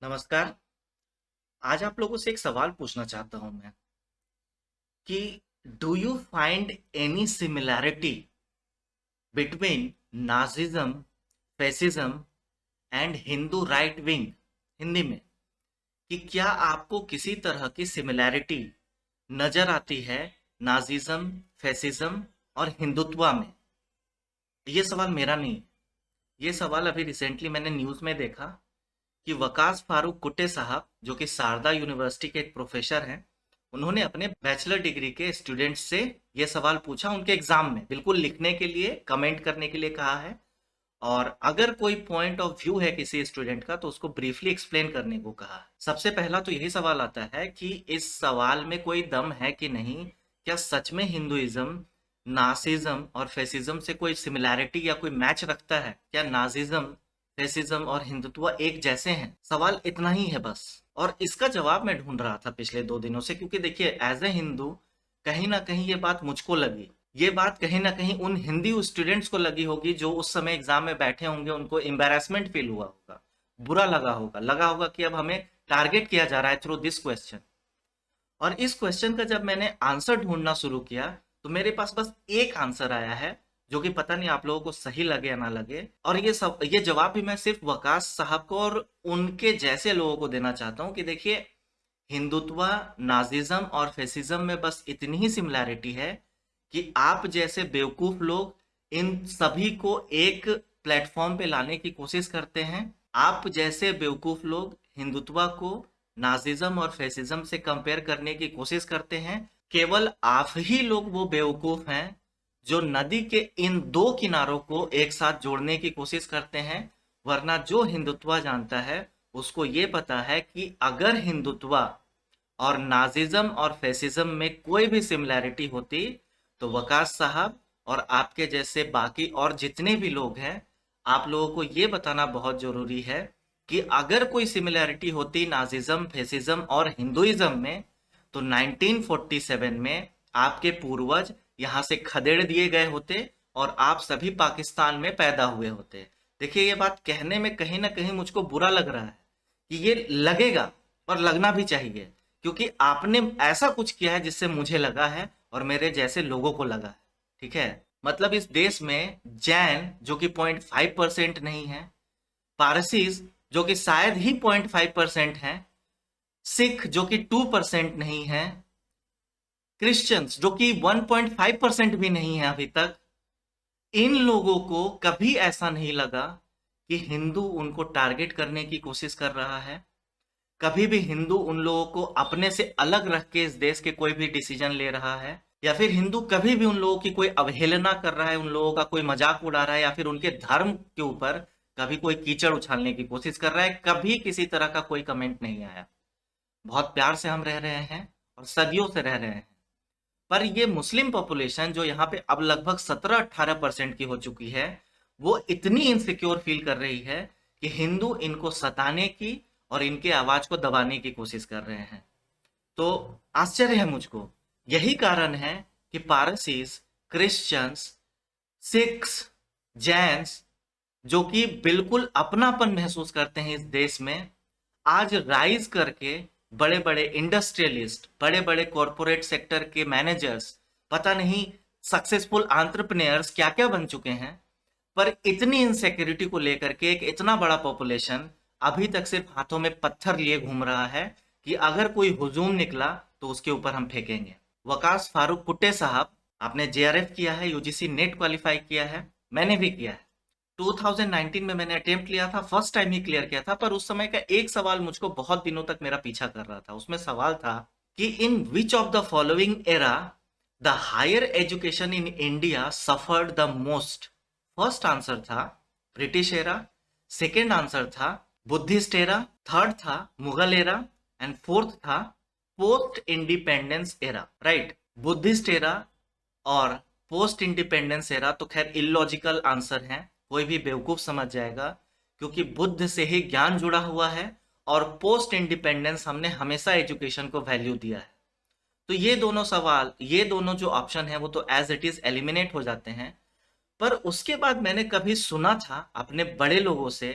नमस्कार। आज आप लोगों से एक सवाल पूछना चाहता हूं मैं कि do you find any similarity between Nazism, fascism and Hindu right wing, Hindi में, कि क्या आपको किसी तरह की सिमिलैरिटी नजर आती है नाजिज्म, फैसिज्म और हिंदुत्व में? ये सवाल मेरा नहीं है। ये सवाल अभी रिसेंटली मैंने न्यूज़ में देखा कि वकास फारूक कुट्टे साहब, जो कि शारदा यूनिवर्सिटी के एक प्रोफेसर हैं, उन्होंने अपने बैचलर डिग्री के स्टूडेंट्स से ये सवाल पूछा उनके एग्जाम में, बिल्कुल लिखने के लिए, कमेंट करने के लिए कहा है। और अगर कोई पॉइंट ऑफ व्यू है किसी स्टूडेंट का तो उसको ब्रीफली एक्सप्लेन करने को कहा है। सबसे पहला तो यही सवाल आता है कि इस सवाल में कोई दम है कि नहीं। क्या सच में हिंदुइज्म नासिज्म और फैसिज्म से कोई सिमिलैरिटी या कोई मैच रखता है? क्या नाजिज्म, फैसिज्म और हिंदुत्व एक जैसे हैं? सवाल इतना ही है बस। और इसका जवाब मैं ढूंढ रहा था पिछले 2 दिनों से, क्योंकि देखिए, एज ए हिंदू कहीं ना कहीं ये बात मुझको लगी। ये बात कहीं ना कहीं उन हिंदी स्टूडेंट्स को लगी होगी जो उस समय एग्जाम में बैठे होंगे, उनको एम्बेरसमेंट फील हुआ होगा, बुरा लगा होगा कि अब हमें टारगेट किया जा रहा है थ्रू दिस क्वेश्चन। और इस क्वेश्चन का जब मैंने आंसर ढूंढना शुरू किया तो मेरे पास बस एक आंसर आया है, जो कि पता नहीं आप लोगों को सही लगे या ना लगे। और ये जवाब भी मैं सिर्फ वकास साहब को और उनके जैसे लोगों को देना चाहता हूं कि देखिए, हिंदुत्व, नाजिज्म और फैसिज्म में बस इतनी ही सिमिलैरिटी है कि आप जैसे बेवकूफ लोग इन सभी को एक प्लेटफॉर्म पे लाने की कोशिश करते हैं। आप जैसे बेवकूफ लोग हिंदुत्व को नाजिज्म और फैसिज्म से कंपेयर करने की कोशिश करते हैं। केवल आप ही लोग वो बेवकूफ हैं जो नदी के इन दो किनारों को एक साथ जोड़ने की कोशिश करते हैं। वरना जो हिंदुत्व जानता है उसको ये पता है कि अगर हिंदुत्व और नाजिज्म और फैसिज्म में कोई भी सिमिलैरिटी होती तो वकास साहब और आपके जैसे बाकी और जितने भी लोग हैं, आप लोगों को ये बताना बहुत जरूरी है कि अगर कोई सिमिलैरिटी होती नाजिज्म, फैसिज्म और हिंदुइज्म में तो 1947 में आपके पूर्वज यहाँ से खदेड़ दिए गए होते और आप सभी पाकिस्तान में पैदा हुए होते। देखिए, ये बात कहने में कहीं ना कहीं मुझको बुरा लग रहा है कि ये लगेगा, और लगना भी चाहिए, क्योंकि आपने ऐसा कुछ किया है जिससे मुझे लगा है और मेरे जैसे लोगों को लगा है। ठीक है, मतलब इस देश में जैन, जो कि 0.5% नहीं है, पारसीज, जो कि शायद ही 0.5% है, सिख, जो कि 2% नहीं है, क्रिश्चियंस, जो कि 1.5% भी नहीं है अभी तक, इन लोगों को कभी ऐसा नहीं लगा कि हिंदू उनको टारगेट करने की कोशिश कर रहा है। कभी भी हिंदू उन लोगों को अपने से अलग रख के इस देश के कोई भी डिसीजन ले रहा है, या फिर हिंदू कभी भी उन लोगों की कोई अवहेलना कर रहा है, उन लोगों का कोई मजाक उड़ा रहा है, या फिर उनके धर्म के ऊपर कभी कोई कीचड़ उछालने की कोशिश कर रहा है, कभी किसी तरह का कोई कमेंट नहीं आया। बहुत प्यार से हम रह रहे हैं और सदियों से रह रहे हैं। पर ये मुस्लिम पॉपुलेशन जो यहाँ पे अब लगभग 17-18% की हो चुकी है, वो इतनी इनसिक्योर फील कर रही है कि हिंदू इनको सताने की और इनके आवाज को दबाने की कोशिश कर रहे हैं। तो आश्चर्य है मुझको। यही कारण है कि पारसीज, क्रिश्चियंस, सिख्स, जैन्स, जो कि बिल्कुल अपनापन महसूस करते हैं इस देश में, आज राइज करके बड़े बड़े इंडस्ट्रियलिस्ट, बड़े बड़े कॉरपोरेट सेक्टर के मैनेजर्स, पता नहीं सक्सेसफुल एंटरप्रेन्योर्स क्या क्या बन चुके हैं। पर इतनी इनसिक्योरिटी को लेकर के एक इतना बड़ा पॉपुलेशन अभी तक सिर्फ हाथों में पत्थर लिए घूम रहा है कि अगर कोई हुजूम निकला तो उसके ऊपर हम फेंकेंगे। वकास फारूक कुट्टे साहब, आपने जेआरएफ किया है, यूजीसी नेट क्वालिफाई किया है, मैंने भी किया है। 2019 में मैंने अटेम्प्ट लिया था, फर्स्ट टाइम ही क्लियर किया था। पर उस समय का एक सवाल मुझको बहुत दिनों तक मेरा पीछा कर रहा था। उसमें सवाल था कि in which of the following era the higher education in India suffered the most. First answer था ब्रिटिश एरा, सेकेंड आंसर था बुद्धिस्ट एरा, थर्ड था मुगल एरा, एंड फोर्थ था post independence era. Right, Buddhist era और post independence era तो खैर illogical answer है, कोई भी बेवकूफ समझ जाएगा, क्योंकि बुद्ध से ही ज्ञान जुड़ा हुआ है और पोस्ट इंडिपेंडेंस हमने हमेशा एजुकेशन को वैल्यू दिया है। तो ये दोनों सवाल, ये दोनों जो ऑप्शन है वो तो एज इट इज एलिमिनेट हो जाते हैं। पर उसके बाद मैंने कभी सुना था अपने बड़े लोगों से,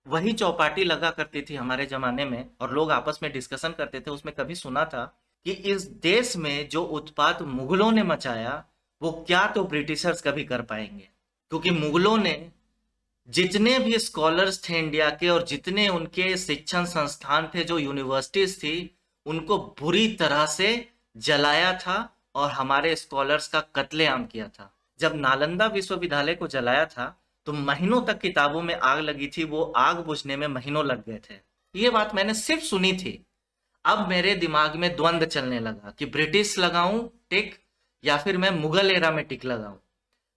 वही चौपाटी लगा करती थी हमारे जमाने में और लोग आपस में डिस्कशन करते थे। उसमें कभी सुना था कि इस देश में जो उत्पात मुगलों ने मचाया वो क्या तो ब्रिटिशर्स कभी कर पाएंगे, क्योंकि मुगलों ने जितने भी स्कॉलर्स थे इंडिया के और जितने उनके शिक्षण संस्थान थे, जो यूनिवर्सिटीज थी, उनको बुरी तरह से जलाया था और हमारे स्कॉलर्स का कत्लेआम किया था। जब नालंदा विश्वविद्यालय को जलाया था तो महीनों तक किताबों में आग लगी थी, वो आग बुझने में महीनों लग गए थे। ये बात मैंने सिर्फ सुनी थी। अब मेरे दिमाग में द्वंद चलने लगा कि ब्रिटिश लगाऊं टिक या फिर मैं मुगल एरा में टिक लगाऊं।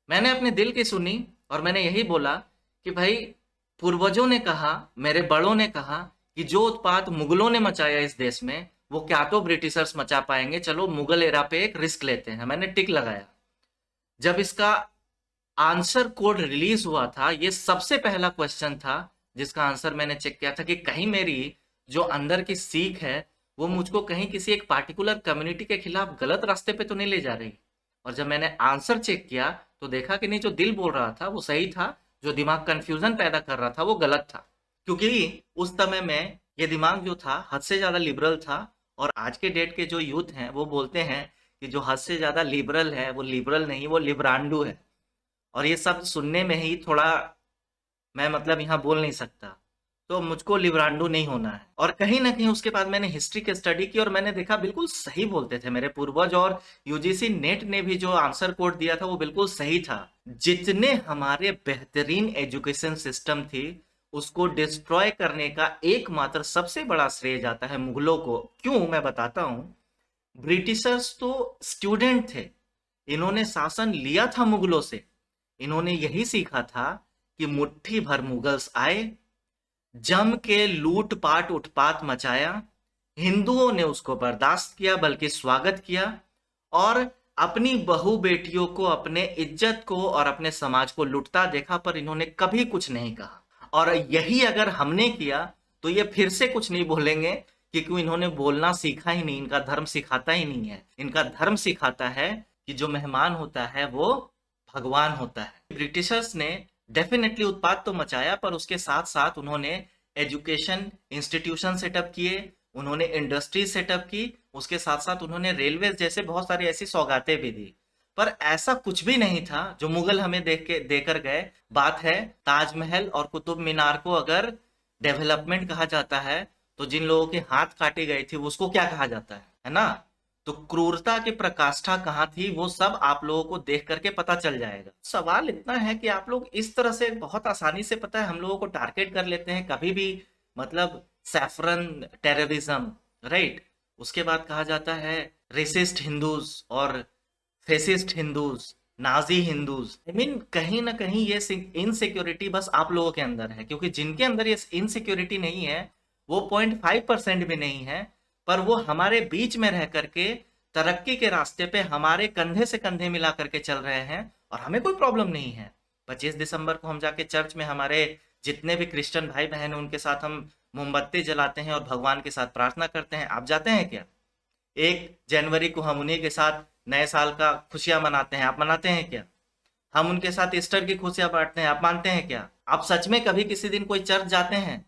मैंने अपने दिल की सुनी और मैंने यही बोला कि भाई, पूर्वजों ने कहा, मेरे बड़ों ने कहा कि जो उत्पात मुगलों ने मचाया इस देश में वो क्या तो ब्रिटिशर्स मचा पाएंगे, चलो मुगल एरा पे एक रिस्क लेते हैं। मैंने टिक लगाया। जब इसका आंसर कोड रिलीज हुआ था, ये सबसे पहला क्वेश्चन था जिसका आंसर मैंने चेक किया था कि कहीं मेरी जो अंदर की सीख है वो मुझको कहीं किसी एक पार्टिकुलर कम्युनिटी के खिलाफ गलत रास्ते पे तो नहीं ले जा रही। और जब मैंने आंसर चेक किया तो देखा कि नहीं, जो दिल बोल रहा था वो सही था, जो दिमाग कंफ्यूजन पैदा कर रहा था वो गलत था। क्योंकि उस समय में ये दिमाग जो था हद से ज्यादा लिबरल था। और आज के डेट के जो यूथ हैं वो बोलते हैं कि जो हद से ज्यादा लिबरल है वो लिबरल नहीं, वो लिब्रांडू है। और ये सब सुनने में ही थोड़ा, मैं मतलब यहाँ बोल नहीं सकता, तो मुझको लिब्रांडो नहीं होना है। और कहीं ना कहीं उसके बाद मैंने हिस्ट्री की स्टडी की और मैंने देखा बिल्कुल सही बोलते थे मेरे पूर्वज। और यूजीसी नेट ने भी जो आंसर कोड दिया था वो बिल्कुल सही था। जितने हमारे बेहतरीन एजुकेशन सिस्टम थी उसको डिस्ट्रॉय करने का एकमात्र सबसे बड़ा श्रेय जाता है मुगलों को। क्यों, मैं बताता हूं। ब्रिटिशर्स तो स्टूडेंट थे, इन्होंने शासन लिया था मुगलों से। इन्होंने यही सीखा था कि मुट्ठी भर मुगल्स आए, जम के लूट पाट उत्पात मचाया, हिंदुओं ने उसको बर्दाश्त किया बल्कि स्वागत किया, और अपनी बहू बेटियों को, अपने इज्जत को और अपने समाज को लुटता देखा, पर इन्होंने कभी कुछ नहीं कहा। और यही अगर हमने किया तो ये फिर से कुछ नहीं बोलेंगे, क्योंकि इन्होंने बोलना सीखा ही नहीं, इनका धर्म सिखाता ही नहीं है। इनका धर्म सिखाता है कि जो मेहमान होता है वो भगवान होता है। ब्रिटिशर्स ने डेफिनेटली उत्पाद तो मचाया, पर उसके साथ साथ उन्होंने एजुकेशन इंस्टीट्यूशन सेटअप किए, उन्होंने इंडस्ट्री सेटअप की, उसके साथ साथ उन्होंने रेलवे जैसे बहुत सारी ऐसी सौगातें भी दी। पर ऐसा कुछ भी नहीं था जो मुगल हमें देकर गए। बात है ताजमहल और कुतुब मीनार को अगर डेवलपमेंट कहा जाता है तो जिन लोगों के हाथ काटे गए थे उसको क्या कहा जाता है ना। तो क्रूरता की प्रकाष्ठा कहाँ थी वो सब आप लोगों को देख करके पता चल जाएगा। सवाल इतना है कि आप लोग इस तरह से बहुत आसानी से, पता है, हम लोगों को टारगेट कर लेते हैं कभी भी, मतलब सैफरन टेररिज्म, राइट। उसके बाद कहा जाता है रेसिस्ट हिंदूज और fascist Hindus, Nazi Hindus. I mean कहीं ना कहीं ये इनसिक्योरिटी बस आप लोगों के अंदर है, क्योंकि जिनके अंदर ये इनसिक्योरिटी नहीं है वो 0.5% भी नहीं है, पर वो हमारे बीच में रह करके तरक्की के रास्ते पे हमारे कंधे से कंधे मिला करके चल रहे हैं और हमें कोई प्रॉब्लम नहीं है। 25 दिसंबर को हम जाके चर्च में हमारे जितने भी क्रिश्चियन भाई बहन हैं उनके साथ हम मोमबत्ती जलाते हैं और भगवान के साथ प्रार्थना करते हैं। आप जाते हैं क्या? 1 जनवरी को हम उन्हीं के साथ नए साल का खुशियां मनाते हैं। आप मनाते हैं क्या? हम उनके साथ ईस्टर की खुशियां बांटते हैं। आप मानते हैं क्या? आप सच में कभी किसी दिन कोई चर्च जाते हैं?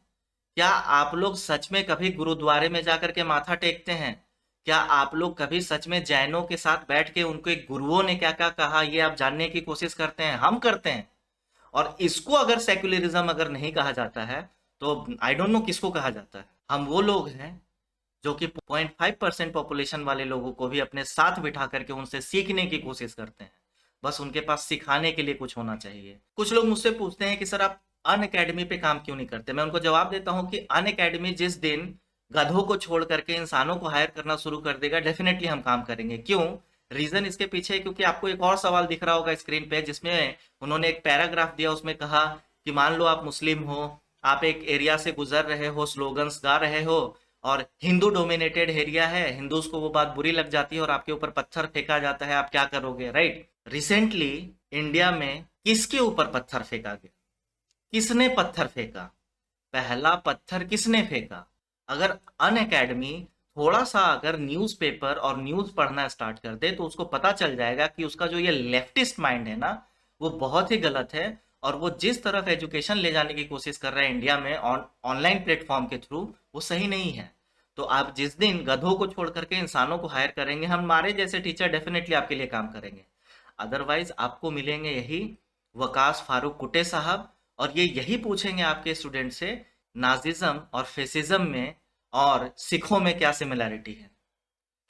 क्या आप लोग सच में कभी गुरुद्वारे में जाकर के माथा टेकते हैं? क्या आप लोग कभी सच में जैनों के साथ बैठ के उनके गुरुओं ने क्या क्या कहा ये आप जानने की कोशिश करते हैं? हम करते हैं। और इसको अगर सेक्युलरिज्म अगर नहीं कहा जाता है तो आई डोंट नो किसको कहा जाता है। हम वो लोग हैं जो कि 0.5% पॉपुलेशन वाले लोगों को भी अपने साथ बिठा करके उनसे सीखने की कोशिश करते हैं। बस उनके पास सिखाने के लिए कुछ होना चाहिए। कुछ लोग मुझसे पूछते हैं कि सर आप अन अकेडमी पे काम क्यों नहीं करते। मैं उनको जवाब देता हूं कि अन अकेडमी जिस दिन गधों को छोड़ करके इंसानों को हायर करना शुरू कर देगा, डेफिनेटली हम काम करेंगे। क्यों? रीजन इसके पीछे है क्योंकि आपको एक और सवाल दिख रहा होगा स्क्रीन पे, जिसमें उन्होंने एक पैराग्राफ दिया। उसमें कहा कि मान लो आप मुस्लिम हो, आप एक एरिया से गुजर रहे हो, स्लोगन्स गा रहे हो और हिंदू डोमिनेटेड एरिया है, हिंदूज को वो बात बुरी लग जाती है और आपके ऊपर पत्थर फेंका जाता है, आप क्या करोगे? राइट। रिसेंटली इंडिया में किसके ऊपर पत्थर फेंका गया? किसने पत्थर फेंका? पहला पत्थर किसने फेंका? अगर अन अकेडमी थोड़ा सा अगर न्यूज़पेपर और न्यूज़ पढ़ना स्टार्ट कर दे तो उसको पता चल जाएगा कि उसका जो ये लेफ्टिस्ट माइंड है ना वो बहुत ही गलत है। और वो जिस तरफ एजुकेशन ले जाने की कोशिश कर रहे हैं इंडिया में ऑनलाइन प्लेटफॉर्म के थ्रू, वो सही नहीं है। तो आप जिस दिन गधों को छोड़ करके इंसानों को हायर करेंगे, हमारे जैसे टीचर डेफिनेटली आपके लिए काम करेंगे। अदरवाइज आपको मिलेंगे यही वकास फारूक कुटे साहब, और ये यही पूछेंगे आपके स्टूडेंट से नाजिज्म और फेसिज्म में और सिखों में क्या सिमिलैरिटी है।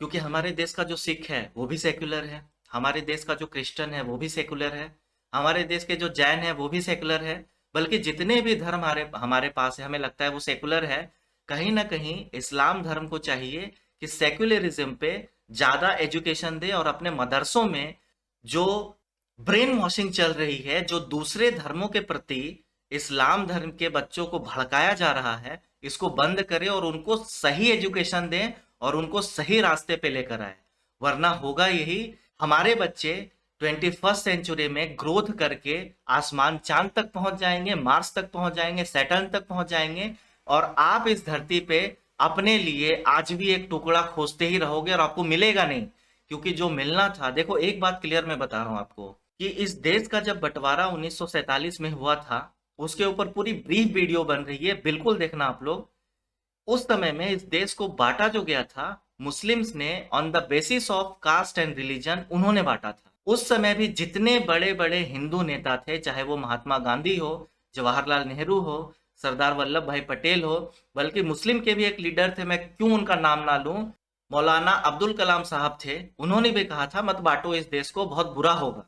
क्योंकि हमारे देश का जो सिख है वो भी सेक्युलर है, हमारे देश का जो क्रिश्चियन है वो भी सेक्युलर है, हमारे देश के जो जैन है वो भी सेक्युलर है। बल्कि जितने भी धर्म हमारे हमारे पास है, हमें लगता है वो सेक्युलर है। कहीं ना कहीं इस्लाम धर्म को चाहिए कि सेक्युलरिज्म पे ज्यादा एजुकेशन दे, और अपने मदरसों में जो ब्रेन वॉशिंग चल रही है, जो दूसरे धर्मों के प्रति इस्लाम धर्म के बच्चों को भड़काया जा रहा है, इसको बंद करे और उनको सही एजुकेशन दें और उनको सही रास्ते पे लेकर आए। वरना होगा यही, हमारे बच्चे 21st सेंचुरी में ग्रोथ करके आसमान चांद तक पहुंच जाएंगे, मार्स तक पहुंच जाएंगे, सैटर्न तक पहुंच जाएंगे, और आप इस धरती पे अपने लिए आज भी एक टुकड़ा खोजते ही रहोगे और आपको मिलेगा नहीं। क्योंकि जो मिलना था, देखो एक बात क्लियर मैं बता रहा हूं आपको, कि इस देश का जब बंटवारा 1947 में हुआ था, उसके ऊपर पूरी ब्रीफ वीडियो बन रही है, बिल्कुल देखना आप लोग। उस समय में इस देश को बांटा जो गया था, मुस्लिम्स ने on the basis of caste and religion उन्होंने बांटा था। उस समय भी जितने बड़े बड़े हिंदू नेता थे, चाहे वो महात्मा गांधी हो, जवाहरलाल नेहरू हो, सरदार वल्लभ भाई पटेल हो, बल्कि मुस्लिम के भी एक लीडर थे, मैं क्यों उनका नाम ना लूं, मौलाना अब्दुल कलाम साहब थे, उन्होंने भी कहा था मत बांटो इस देश को, बहुत बुरा होगा।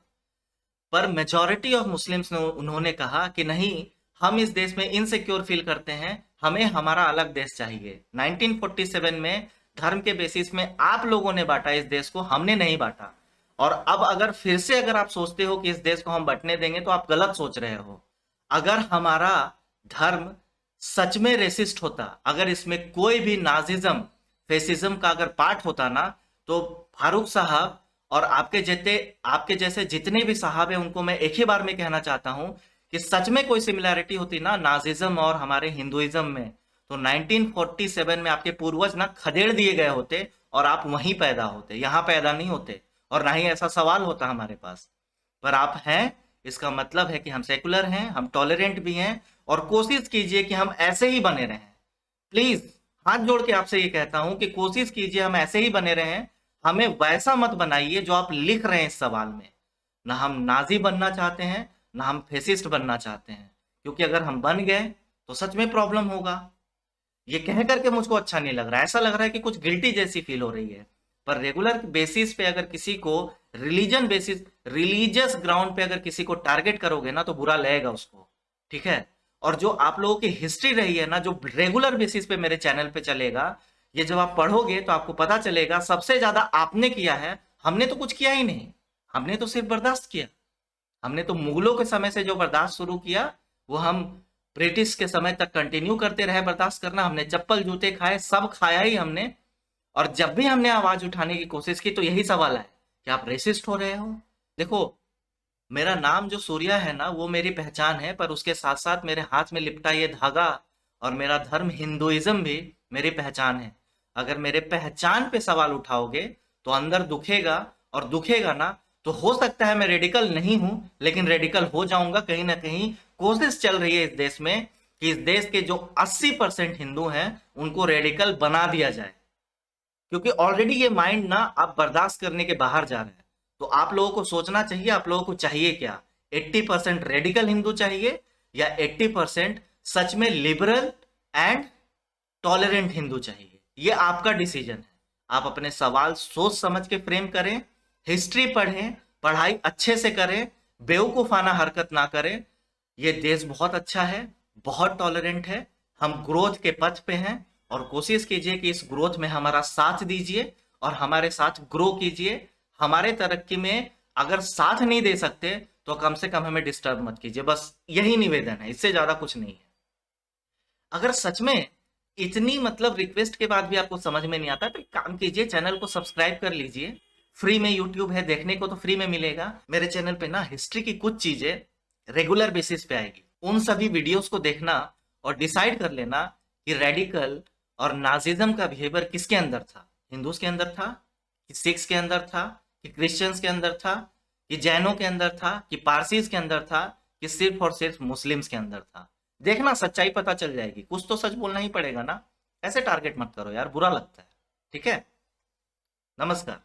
पर मेजॉरिटी ऑफ मुस्लिम्स ने उन्होंने कहा कि नहीं, हम इस देश में इनसिक्योर फील करते हैं, हमें हमारा अलग देश चाहिए। 1947 में धर्म के बेसिस में आप लोगों ने बांटा इस देश को, हमने नहीं बांटा। और अब अगर फिर से अगर आप सोचते हो कि इस देश को हम बंटने देंगे, तो आप गलत सोच रहे हो। अगर हमारा धर्म सच में रेसिस्ट होता, अगर इसमें कोई भी नाजिज्म फेसिज्म का अगर पार्ट होता ना, तो फारूक साहब और आपके जैसे जितने भी साहब हैं, उनको मैं एक ही बार में कहना चाहता हूं कि सच में कोई सिमिलैरिटी होती ना नाजिज्म और हमारे हिंदुइज्म में, तो 1947 में आपके पूर्वज ना खदेड़ दिए गए होते और आप वहीं पैदा होते, यहां पैदा नहीं होते, और ना ही ऐसा सवाल होता हमारे पास। पर आप हैं, इसका मतलब है कि हम सेकुलर हैं, हम टॉलरेंट भी हैं, और कोशिश कीजिए कि हम ऐसे ही बने रहें। प्लीज हाथ जोड़ के आपसे ये कहता हूं कि कोशिश कीजिए हम ऐसे ही बने रहें। हमें वैसा मत बनाइए जो आप लिख रहे हैं इस सवाल में। ना हम नाजी बनना चाहते हैं, ना हम फेसिस्ट बनना चाहते हैं, क्योंकि अगर हम बन गए तो सच में प्रॉब्लम होगा। ये कह करके मुझको अच्छा नहीं लग रहा है, ऐसा लग रहा है कि कुछ गिल्टी जैसी फील हो रही है। पर रेगुलर बेसिस पे अगर किसी को रिलीजन बेसिस, रिलीजियस ग्राउंड पे अगर किसी को टारगेट करोगे ना, तो बुरा लगेगा उसको, ठीक है। और जो आप लोगों की हिस्ट्री रही है ना, जो रेगुलर बेसिस पे मेरे चैनल पे चलेगा, ये जब आप पढ़ोगे तो आपको पता चलेगा सबसे ज्यादा आपने किया है, हमने तो कुछ किया ही नहीं। हमने तो सिर्फ बर्दाश्त किया। हमने तो मुगलों के समय से जो बर्दाश्त शुरू किया, वो हम ब्रिटिश के समय तक कंटिन्यू करते रहे बर्दाश्त करना। हमने चप्पल जूते खाए, सब खाया ही हमने। और जब भी हमने आवाज उठाने की कोशिश की, तो यही सवाल है कि आप रेसिस्ट हो रहे हो। देखो, मेरा नाम जो सूर्या है ना, वो मेरी पहचान है, पर उसके साथ साथ मेरे हाथ में लिपटा ये धागा और मेरा धर्म हिंदुइज्म भी मेरी पहचान है। अगर मेरे पहचान पे सवाल उठाओगे तो अंदर दुखेगा, और दुखेगा ना, तो हो सकता है मैं रेडिकल नहीं हूं, लेकिन रेडिकल हो जाऊंगा। कहीं ना कहीं कोशिश चल रही है इस देश में कि इस देश के जो 80% हिंदू हैं उनको रेडिकल बना दिया जाए, क्योंकि ऑलरेडी ये माइंड ना आप बर्दाश्त करने के बाहर जा रहे हैं। तो आप लोगों को सोचना चाहिए, आप लोगों को चाहिए क्या? 80% रेडिकल हिंदू चाहिए, या 80% सच में लिबरल एंड टॉलरेंट हिंदू चाहिए? ये आपका डिसीजन है। आप अपने सवाल सोच समझ के फ्रेम करें, हिस्ट्री पढ़ें, पढ़ाई अच्छे से करें, बेवकूफाना हरकत ना करें। ये देश बहुत अच्छा है, बहुत टॉलरेंट है, हम ग्रोथ के पथ पे हैं, और कोशिश कीजिए कि इस ग्रोथ में हमारा साथ दीजिए और हमारे साथ ग्रो कीजिए। हमारे तरक्की में अगर साथ नहीं दे सकते तो कम से कम हमें डिस्टर्ब मत कीजिए, बस यही निवेदन है, इससे ज्यादा कुछ नहीं है। अगर सच में इतनी मतलब रिक्वेस्ट के बाद भी आपको समझ में नहीं आता, तो एक काम कीजिए, चैनल को सब्सक्राइब कर लीजिए। फ्री में यूट्यूब है, देखने को तो फ्री में मिलेगा। मेरे चैनल पे ना हिस्ट्री की कुछ चीजें रेगुलर बेसिस पे आएगी, उन सभी वीडियोस को देखना और डिसाइड कर लेना कि रेडिकल और नाजिज्म का बिहेवियर किसके अंदर था। हिंदूज के अंदर था, कि सिख्स के अंदर था, कि क्रिश्चियंस के अंदर था, कि जैनों के अंदर था, कि पारसीज के अंदर था, कि सिर्फ और सिर्फ मुस्लिम्स के अंदर था। देखना सच्चाई पता चल जाएगी, कुछ तो सच बोलना ही पड़ेगा ना। ऐसे टारगेट मत करो यार, बुरा लगता है। ठीक है, नमस्कार।